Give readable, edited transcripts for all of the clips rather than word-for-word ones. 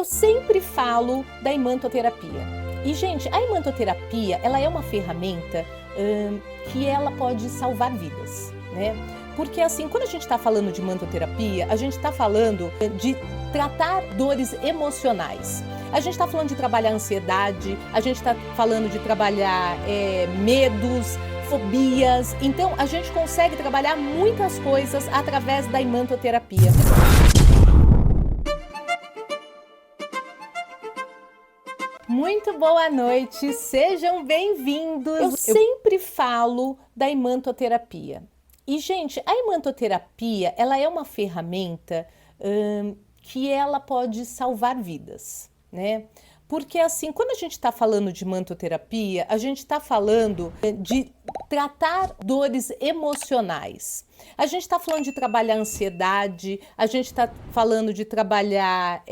sempre falo da imantoterapia. E, gente, a imantoterapia, ela é uma ferramenta que ela pode salvar vidas, né? Porque, assim, quando a gente está falando de imantoterapia, a gente está falando de tratar dores emocionais. A gente está falando de trabalhar ansiedade, a gente está falando de trabalhar medos, fobias. Então, a gente consegue trabalhar muitas coisas através da imantoterapia. Muito boa noite, sejam bem-vindos. Eu sempre falo da imantoterapia. E, gente, a imantoterapia, ela é uma ferramenta que ela pode salvar vidas, né? Porque, assim, quando a gente está falando de imantoterapia, a gente está falando de tratar dores emocionais. A gente está falando de trabalhar ansiedade, a gente está falando de trabalhar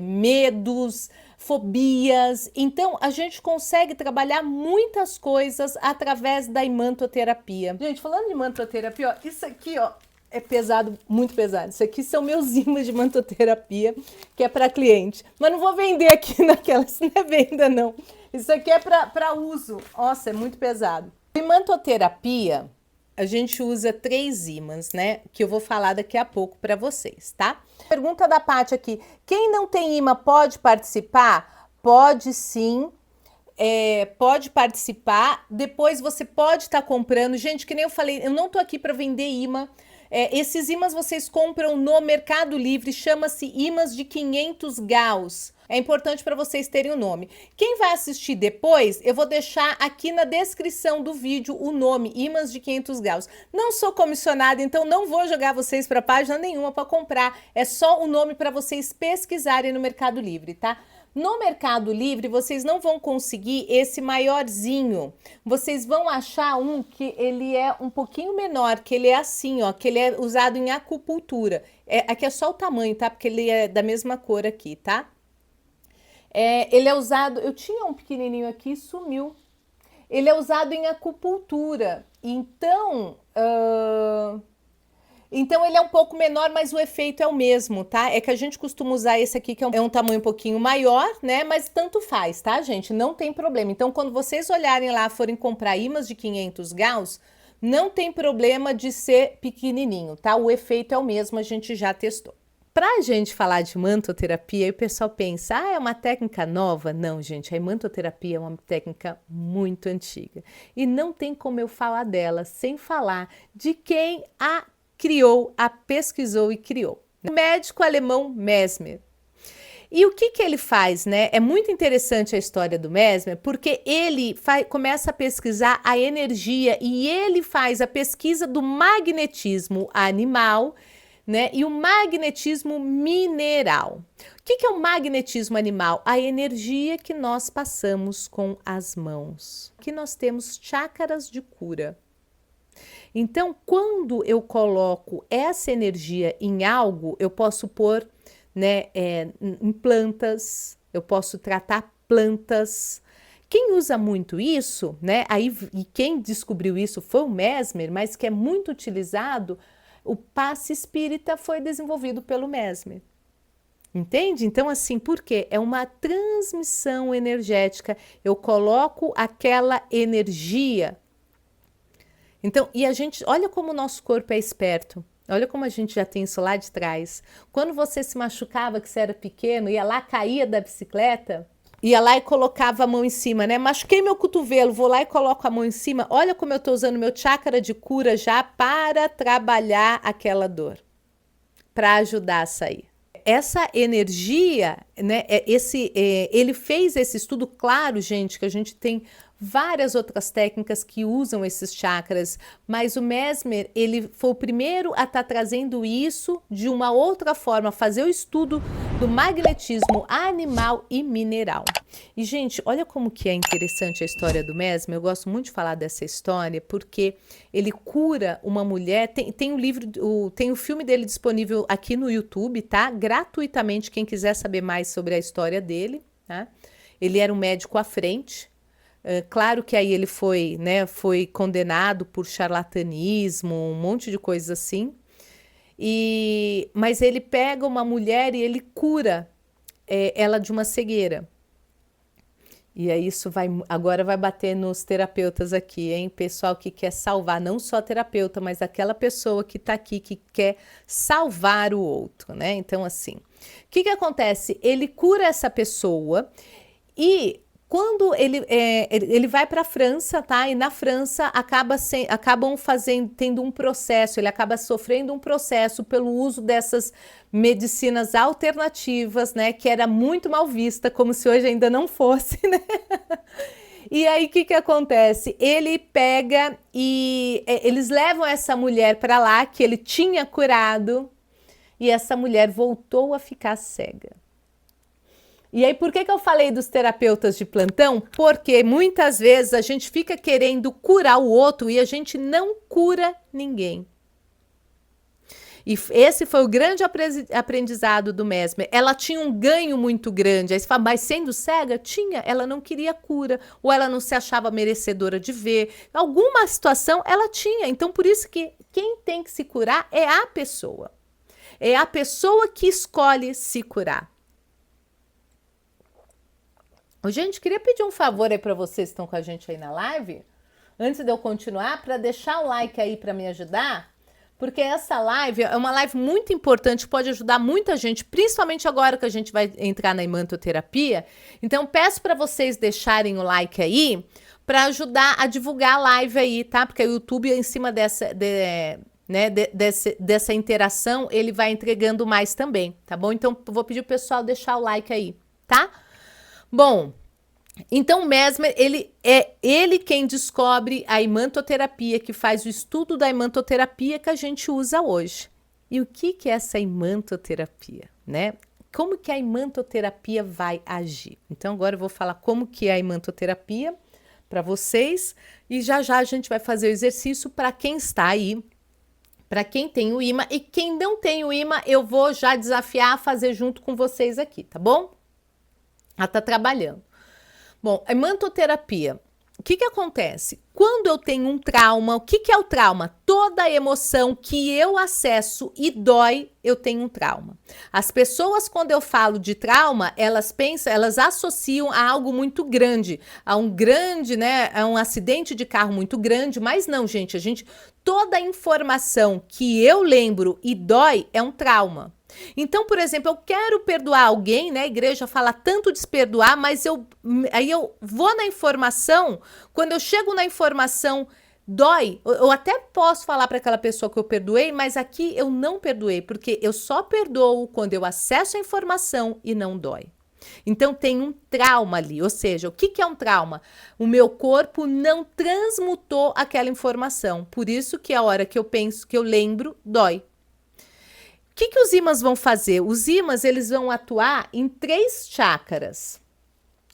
medos, fobias. Então, a gente consegue trabalhar muitas coisas através da imantoterapia. Gente, falando de imantoterapia, ó, isso aqui, ó, é pesado, muito pesado. Isso aqui são meus ímãs de imantoterapia, que é para cliente. Mas não vou vender aqui naquelas, não é venda, não. Isso aqui é para uso. Nossa, é muito pesado. Imantoterapia, a gente usa 3 ímãs, né? Que eu vou falar daqui a pouco para vocês, tá? Pergunta da Paty aqui. Quem não tem imã pode participar? Pode sim. Pode participar. Depois você pode estar comprando. Gente, que nem eu falei, eu não tô aqui para vender imã. Esses ímãs vocês compram no Mercado Livre, chama-se ímãs de 500 gauss. É importante para vocês terem o nome. Quem vai assistir depois, eu vou deixar aqui na descrição do vídeo o nome, ímãs de 500 gauss. Não sou comissionada, então não vou jogar vocês para página nenhuma para comprar. É só o nome para vocês pesquisarem no Mercado Livre, tá? No Mercado Livre, vocês não vão conseguir esse maiorzinho. Vocês vão achar um que ele é um pouquinho menor, que ele é assim, ó, que ele é usado em acupuntura. Aqui é só o tamanho, tá? Porque ele é da mesma cor aqui, tá? Ele é usado... Eu tinha um pequenininho aqui, sumiu. Ele é usado em acupuntura. Então... Então ele é um pouco menor, mas o efeito é o mesmo, tá? É que a gente costuma usar esse aqui, que é um tamanho um pouquinho maior, né? Mas tanto faz, tá, gente? Não tem problema. Então, quando vocês olharem lá, forem comprar ímãs de 500 gauss, não tem problema de ser pequenininho, tá? O efeito é o mesmo, a gente já testou. Pra gente falar de imantoterapia, aí o pessoal pensa, é uma técnica nova? Não, gente, a imantoterapia é uma técnica muito antiga. E não tem como eu falar dela sem falar de quem a criou, a pesquisou e criou. O médico alemão Mesmer. E o que ele faz, né? É muito interessante a história do Mesmer, porque ele começa a pesquisar a energia e ele faz a pesquisa do magnetismo animal, né? E o magnetismo mineral. O que é o magnetismo animal? A energia que nós passamos com as mãos. Aqui nós temos chácaras de cura. Então, quando eu coloco essa energia em algo, eu posso pôr, né, em plantas, eu posso tratar plantas. Quem usa muito isso, né, e quem descobriu isso foi o Mesmer, mas que é muito utilizado, o passe espírita foi desenvolvido pelo Mesmer. Entende? Então, assim, por quê? É uma transmissão energética. Eu coloco aquela energia. Então, e a gente, olha como o nosso corpo é esperto. Olha como a gente já tem isso lá de trás. Quando você se machucava, que você era pequeno, ia lá, caía da bicicleta, ia lá e colocava a mão em cima, né? Machuquei meu cotovelo, vou lá e coloco a mão em cima. Olha como eu tô usando meu chakra de cura já para trabalhar aquela dor, para ajudar a sair. Essa energia, né? Ele fez esse estudo, claro, gente, que a gente tem várias outras técnicas que usam esses chakras, mas o Mesmer, ele foi o primeiro a estar trazendo isso de uma outra forma, fazer o estudo do magnetismo animal e mineral. E, gente, olha como que é interessante a história do Mesmer. Eu gosto muito de falar dessa história, porque ele cura uma mulher, tem o livro, tem o filme dele disponível aqui no YouTube, tá? Gratuitamente, quem quiser saber mais sobre a história dele, tá? Ele era um médico à frente. Claro que aí ele foi, né, foi condenado por charlatanismo, um monte de coisas assim. Mas ele pega uma mulher e ele cura ela de uma cegueira. E aí isso agora vai bater nos terapeutas aqui, hein? Pessoal que quer salvar, não só terapeuta, mas aquela pessoa que tá aqui, que quer salvar o outro, né? Então, assim, o que acontece? Ele cura essa pessoa e quando ele vai para a França, tá? E na França acabam tendo um processo, ele acaba sofrendo um processo pelo uso dessas medicinas alternativas, né? Que era muito mal vista, como se hoje ainda não fosse, né? E aí, o que acontece? Ele pega e eles levam essa mulher para lá, que ele tinha curado, e essa mulher voltou a ficar cega. E aí, por que eu falei dos terapeutas de plantão? Porque muitas vezes a gente fica querendo curar o outro e a gente não cura ninguém. E esse foi o grande aprendizado do Mesmer. Ela tinha um ganho muito grande. Aí você fala, mas sendo cega? Tinha. Ela não queria cura. Ou ela não se achava merecedora de ver. Alguma situação ela tinha. Então, por isso que quem tem que se curar é a pessoa. É a pessoa que escolhe se curar. Gente, queria pedir um favor aí para vocês que estão com a gente aí na live, antes de eu continuar, para deixar o like aí para me ajudar, porque essa live é uma live muito importante, pode ajudar muita gente, principalmente agora que a gente vai entrar na imantoterapia. Então, peço para vocês deixarem o like aí, para ajudar a divulgar a live aí, tá? Porque o YouTube, em cima dessa interação, ele vai entregando mais também, tá bom? Então, vou pedir pro pessoal deixar o like aí, tá? Bom, então o Mesmer, ele quem descobre a imantoterapia, que faz o estudo da imantoterapia que a gente usa hoje. E o que é essa imantoterapia, né? Como que a imantoterapia vai agir? Então agora eu vou falar como que é a imantoterapia para vocês e já a gente vai fazer o exercício para quem está aí, para quem tem o imã, e quem não tem o imã eu vou já desafiar a fazer junto com vocês aqui, tá bom? Ela tá trabalhando. Bom, a imantoterapia. O que acontece? Quando eu tenho um trauma, o que é o trauma? Toda emoção que eu acesso e dói, eu tenho um trauma. As pessoas, quando eu falo de trauma, elas associam a algo muito grande, a um grande, né, a um acidente de carro muito grande, mas não, gente, toda informação que eu lembro e dói é um trauma. Então, por exemplo, eu quero perdoar alguém, né? A igreja fala tanto de se perdoar, mas aí eu vou na informação, quando eu chego na informação, dói. Eu até posso falar para aquela pessoa que eu perdoei, mas aqui eu não perdoei, porque eu só perdoo quando eu acesso a informação e não dói. Então tem um trauma ali, ou seja, o que é um trauma? O meu corpo não transmutou aquela informação, por isso que a hora que eu penso, que eu lembro, dói. O que os ímãs vão fazer? Os ímãs, eles vão atuar em 3 chakras.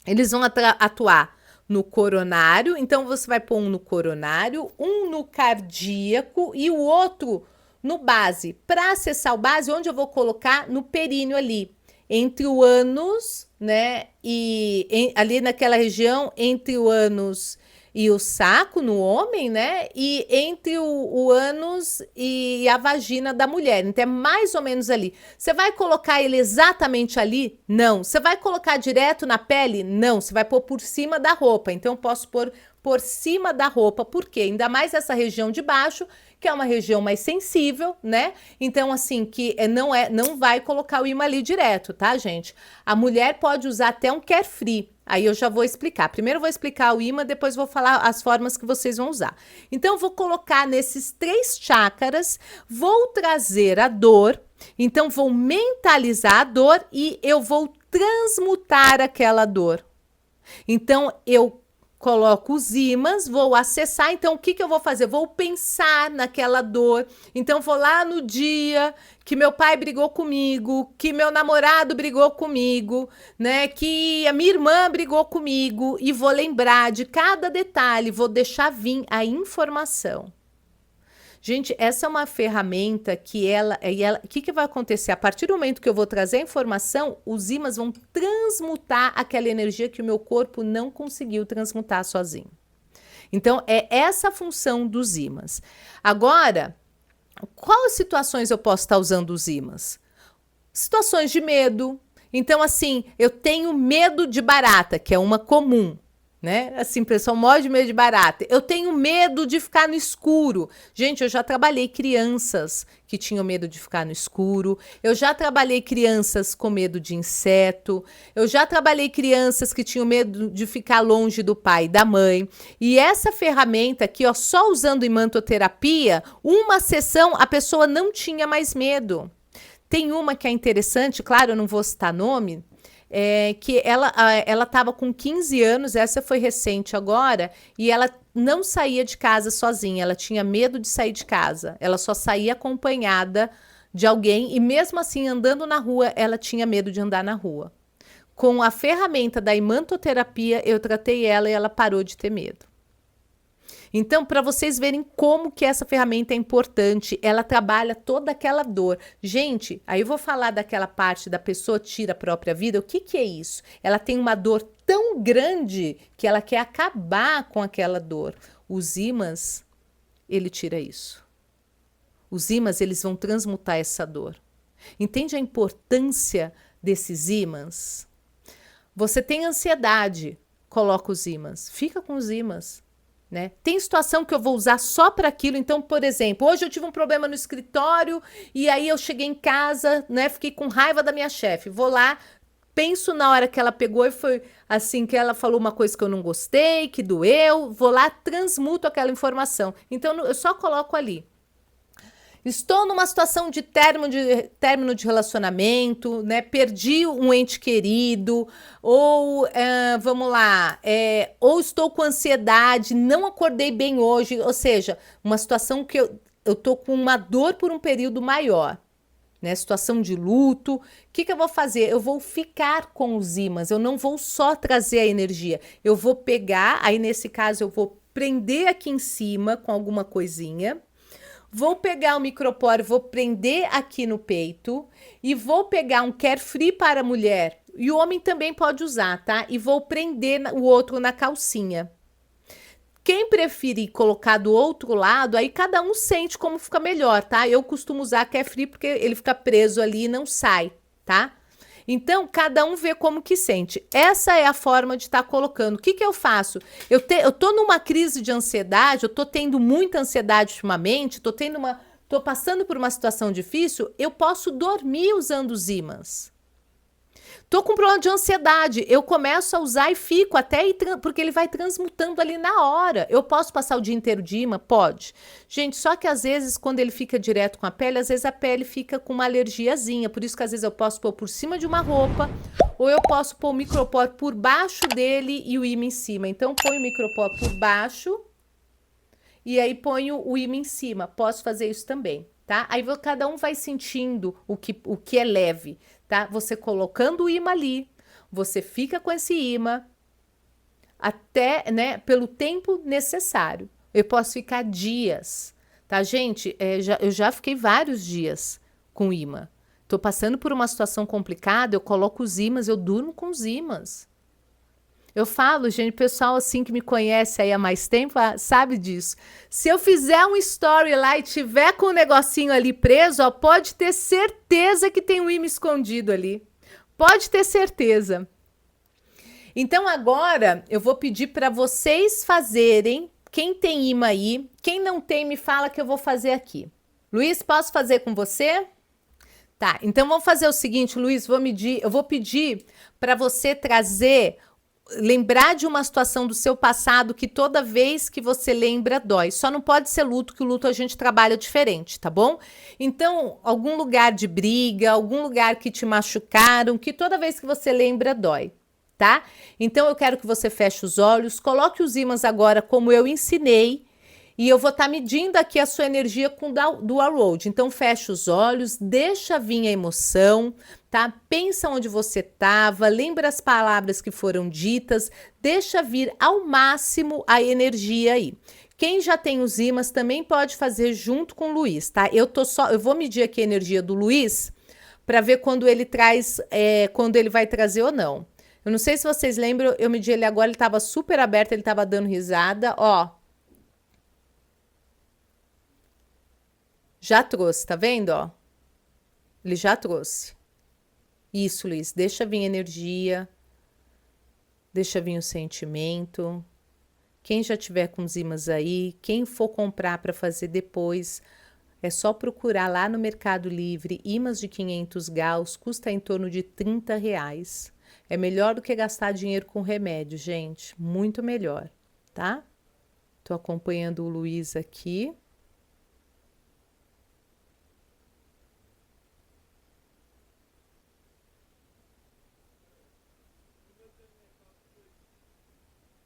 Eles vão atuar no coronário, então você vai pôr um no coronário, um no cardíaco e o outro no base. Para acessar o base, onde eu vou colocar? No períneo ali, entre o ânus, né? E ali naquela região, entre o ânus e o saco no homem, né? E entre o ânus e a vagina da mulher. Então, é mais ou menos ali. Você vai colocar ele exatamente ali? Não. Você vai colocar direto na pele? Não. Você vai pôr por cima da roupa. Então, eu posso pôr por cima da roupa. Por quê? Ainda mais essa região de baixo, que é uma região mais sensível, né? Então, assim, que não vai colocar o imã ali direto, tá, gente? A mulher pode usar até um carefree. Aí eu já vou explicar. Primeiro eu vou explicar o imã, depois vou falar as formas que vocês vão usar. Então, eu vou colocar nesses 3 chakras, vou trazer a dor, então vou mentalizar a dor e eu vou transmutar aquela dor. Então, eu coloco os ímãs, vou acessar, então o que eu vou fazer? Vou pensar naquela dor, então vou lá no dia que meu pai brigou comigo, que meu namorado brigou comigo, né, que a minha irmã brigou comigo e vou lembrar de cada detalhe, vou deixar vir a informação. Gente, essa é uma ferramenta que o que vai acontecer? A partir do momento que eu vou trazer a informação, os ímãs vão transmutar aquela energia que o meu corpo não conseguiu transmutar sozinho. Então, é essa a função dos ímãs. Agora, quais situações eu posso estar usando os ímãs? Situações de medo. Então, assim, eu tenho medo de barata, que é uma comum, né? Assim, o pessoal morre de medo de barata. Eu tenho medo de ficar no escuro. Gente, eu já trabalhei crianças que tinham medo de ficar no escuro. Eu já trabalhei crianças com medo de inseto. Eu já trabalhei crianças que tinham medo de ficar longe do pai e da mãe. E essa ferramenta aqui, ó, só usando imantoterapia, uma sessão a pessoa não tinha mais medo. Tem uma que é interessante, claro, eu não vou citar nome, que ela estava com 15 anos, essa foi recente agora, e ela não saía de casa sozinha, ela tinha medo de sair de casa, ela só saía acompanhada de alguém, e mesmo assim, andando na rua, ela tinha medo de andar na rua. Com a ferramenta da imantoterapia, eu tratei ela e ela parou de ter medo. Então, para vocês verem como que essa ferramenta é importante, ela trabalha toda aquela dor. Gente, aí eu vou falar daquela parte da pessoa tira a própria vida. O que que é isso? Ela tem uma dor tão grande que ela quer acabar com aquela dor. Os ímãs, ele tira isso. Os ímãs, eles vão transmutar essa dor. Entende a importância desses ímãs? Você tem ansiedade, coloca os ímãs. Fica com os ímãs. Né? Tem situação que eu vou usar só para aquilo. Então, por exemplo, hoje eu tive um problema no escritório e aí eu cheguei em casa, né? Fiquei com raiva da minha chefe. Vou lá, penso na hora que ela pegou e foi assim que ela falou uma coisa que eu não gostei, que doeu. Vou lá, transmuto aquela informação. Então, eu só coloco ali. Estou numa situação de término de relacionamento, né? Perdi um ente querido, ou vamos lá, ou estou com ansiedade, não acordei bem hoje, ou seja, uma situação que eu tô com uma dor por um período maior, né? Situação de luto. O que eu vou fazer? Eu vou ficar com os ímãs, eu não vou só trazer a energia, eu vou pegar, aí nesse caso eu vou prender aqui em cima com alguma coisinha. Vou pegar o micropore, vou prender aqui no peito e vou pegar um carefree para a mulher. E o homem também pode usar, tá? E vou prender o outro na calcinha. Quem preferir colocar do outro lado, aí cada um sente como fica melhor, tá? Eu costumo usar carefree porque ele fica preso ali e não sai, tá? Então, cada um vê como que sente. Essa é a forma de estar colocando. O que eu faço? Eu tô numa crise de ansiedade, eu tô tendo muita ansiedade ultimamente, tô passando por uma situação difícil, eu posso dormir usando os ímãs. Tô com problema de ansiedade, eu começo a usar e fico até ir, porque ele vai transmutando ali na hora. Eu posso passar o dia inteiro de imã? Pode. Gente, só que às vezes, quando ele fica direto com a pele, às vezes a pele fica com uma alergiazinha. Por isso que às vezes eu posso pôr por cima de uma roupa, ou eu posso pôr o micropore por baixo dele e o imã em cima. Então, põe o micropore por baixo e aí ponho o imã em cima. Posso fazer isso também, tá? Aí cada um vai sentindo o que é leve, tá? Você colocando o imã ali, você fica com esse imã até, né, pelo tempo necessário. Eu posso ficar dias, tá, gente? Eu já fiquei vários dias com imã. Tô passando por uma situação complicada, eu coloco os ímãs, eu durmo com os ímãs. Eu falo, gente, pessoal assim que me conhece aí há mais tempo, sabe disso. Se eu fizer um story lá e tiver com o negocinho ali preso, ó, pode ter certeza que tem um imã escondido ali. Pode ter certeza. Então agora eu vou pedir para vocês fazerem. Quem tem imã aí, quem não tem, me fala que eu vou fazer aqui. Luiz, posso fazer com você? Tá, então vamos fazer o seguinte, Luiz, eu vou pedir para você lembrar de uma situação do seu passado que toda vez que você lembra dói. Só não pode ser luto, que o luto a gente trabalha diferente, tá bom? Então, algum lugar de briga, algum lugar que te machucaram, que toda vez que você lembra dói, tá? Então, eu quero que você feche os olhos, coloque os ímãs agora como eu ensinei, e eu vou estar medindo aqui a sua energia com Dual Road. Então, fecha os olhos, deixa vir a emoção, tá? Pensa onde você estava, lembra as palavras que foram ditas, deixa vir ao máximo a energia aí. Quem já tem os ímãs também pode fazer junto com o Luiz, tá? Eu vou medir aqui a energia do Luiz para ver quando ele quando ele vai trazer ou não. Eu não sei se vocês lembram, eu medi ele agora, ele estava super aberto, ele estava dando risada, ó. Já trouxe, tá vendo, ó? Ele já trouxe. Isso, Luiz, deixa vir energia, deixa vir o sentimento. Quem já tiver com os ímãs aí, quem for comprar para fazer depois, é só procurar lá no Mercado Livre, ímãs de 500 gauss, custa em torno de R$ 30. É melhor do que gastar dinheiro com remédio, gente, muito melhor, tá? Tô acompanhando o Luiz aqui.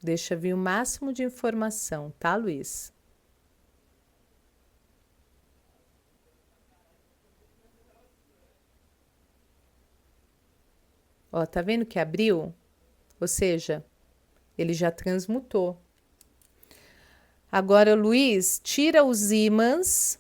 Deixa vir o máximo de informação, tá, Luiz? Ó, tá vendo que abriu? Ou seja, ele já transmutou. Agora, Luiz, tira os ímãs.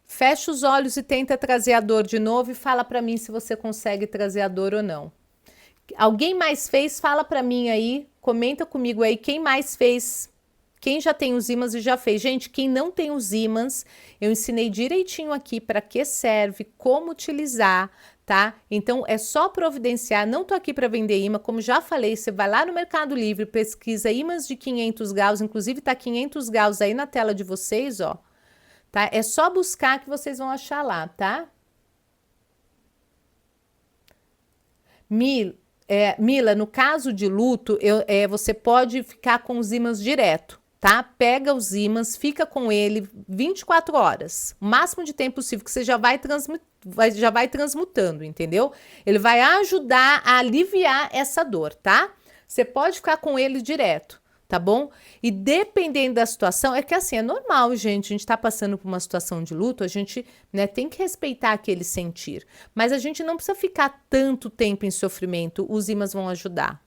Fecha os olhos e tenta trazer a dor de novo e fala para mim se você consegue trazer a dor ou não. Alguém mais fez? Fala para mim aí, comenta comigo aí quem mais fez. Quem já tem os ímãs e já fez. Gente, quem não tem os ímãs, eu ensinei direitinho aqui para que serve, como utilizar, tá? Então é só providenciar, não tô aqui para vender imã, como já falei, você vai lá no Mercado Livre, pesquisa ímãs de 500 gauss, inclusive tá 500 gauss aí na tela de vocês, ó. Tá? É só buscar que vocês vão achar lá, tá? Mila, no caso de luto, você pode ficar com os ímãs direto, tá? Pega os ímãs, fica com ele 24 horas, o máximo de tempo possível, que você já vai transmutando, entendeu? Ele vai ajudar a aliviar essa dor, tá? Você pode ficar com ele direto. Tá bom? E dependendo da situação, é que assim, é normal, gente, a gente tá passando por uma situação de luto, a gente, né, tem que respeitar aquele sentir, mas a gente não precisa ficar tanto tempo em sofrimento, os ímãs vão ajudar.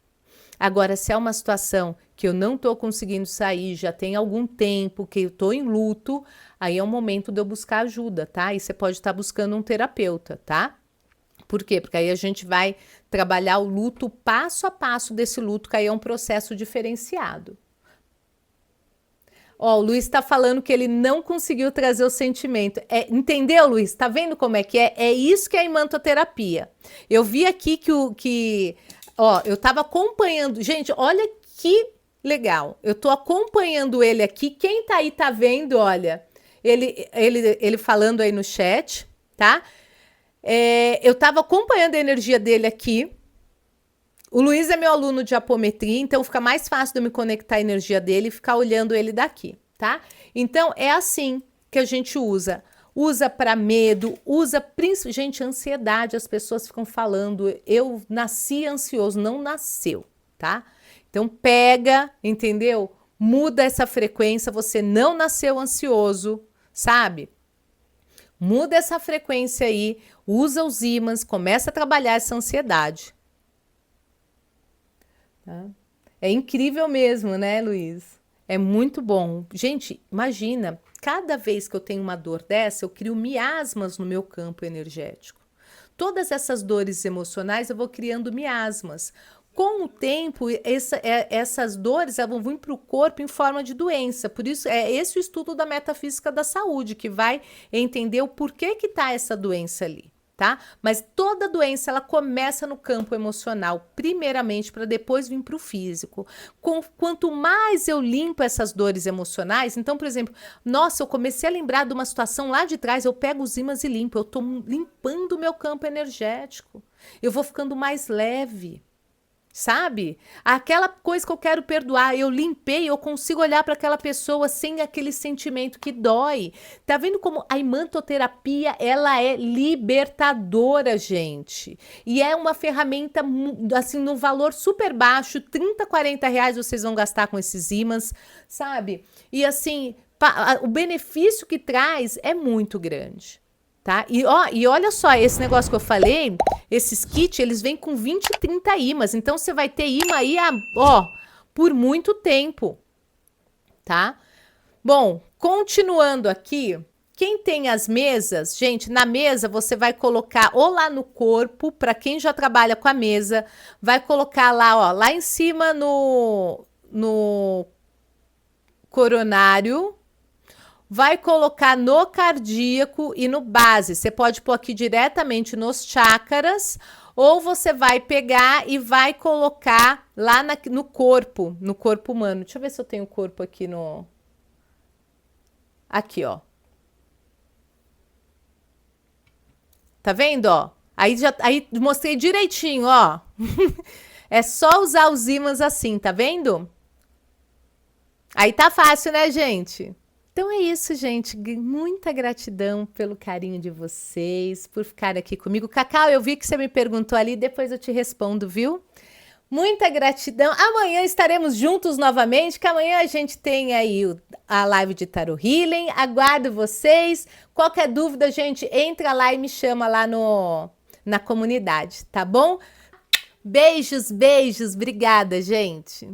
Agora, se é uma situação que eu não tô conseguindo sair, já tem algum tempo que eu tô em luto, aí é o momento de eu buscar ajuda, tá? E você pode estar buscando um terapeuta, tá? Por quê? Porque aí a gente vai trabalhar o luto passo a passo desse luto, que aí é um processo diferenciado. Ó, o Luiz está falando que ele não conseguiu trazer o sentimento. Entendeu, Luiz? Tá vendo como é que é? É isso que é a imantoterapia. Eu vi aqui ó, eu estava acompanhando. Gente, olha que legal. Eu tô acompanhando ele aqui. Quem tá aí tá vendo, olha, ele falando aí no chat, tá? Eu estava acompanhando a energia dele aqui. O Luiz é meu aluno de apometria, então fica mais fácil de eu me conectar à energia dele e ficar olhando ele daqui, tá? Então é assim que a gente usa. Usa para medo, usa principalmente. Gente, ansiedade, as pessoas ficam falando, eu nasci ansioso, não nasceu, tá? Então pega, entendeu? Muda essa frequência, você não nasceu ansioso, sabe? Muda essa frequência aí, usa os ímãs, começa a trabalhar essa ansiedade. Tá? É incrível mesmo, né, Luiz? É muito bom. Gente, imagina, cada vez que eu tenho uma dor dessa, eu crio miasmas no meu campo energético. Todas essas dores emocionais, eu vou criando miasmas. Com o tempo, essas dores vão vir para o corpo em forma de doença. Por isso, é esse o estudo da metafísica da saúde, que vai entender o porquê que está essa doença ali, tá? Mas toda doença, ela começa no campo emocional, primeiramente, para depois vir para o físico. Quanto mais eu limpo essas dores emocionais, então, por exemplo, nossa, eu comecei a lembrar de uma situação lá de trás, eu pego os ímãs e limpo, eu estou limpando o meu campo energético. Eu vou ficando mais leve. Sabe? Aquela coisa que eu quero perdoar, eu limpei, eu consigo olhar para aquela pessoa sem aquele sentimento que dói. Tá vendo como a imantoterapia, ela é libertadora, gente. E é uma ferramenta, assim, no valor super baixo, 30, 40 reais vocês vão gastar com esses ímãs, sabe? E assim, o benefício que traz é muito grande. Tá? E olha só, esse negócio que eu falei, esses kits, eles vêm com 20, 30 ímãs. Então, você vai ter imã aí, por muito tempo, tá? Bom, continuando aqui, quem tem as mesas, gente, na mesa você vai colocar ou lá no corpo, para quem já trabalha com a mesa, vai colocar lá, ó, lá em cima no coronário, vai colocar no cardíaco e no base. Você pode pôr aqui diretamente nos chakras, ou você vai pegar e vai colocar lá no corpo humano. Deixa eu ver se eu tenho o corpo aqui no... Aqui, ó. Tá vendo, ó? Aí mostrei direitinho, ó. É só usar os ímãs assim, tá vendo? Aí tá fácil, né, gente? Então é isso, gente. Muita gratidão pelo carinho de vocês, por ficar aqui comigo. Cacau, eu vi que você me perguntou ali, depois eu te respondo, viu? Muita gratidão. Amanhã estaremos juntos novamente, que amanhã a gente tem aí a live de Tarot Healing. Aguardo vocês. Qualquer dúvida, gente, entra lá e me chama lá na comunidade, tá bom? Beijos, beijos. Obrigada, gente.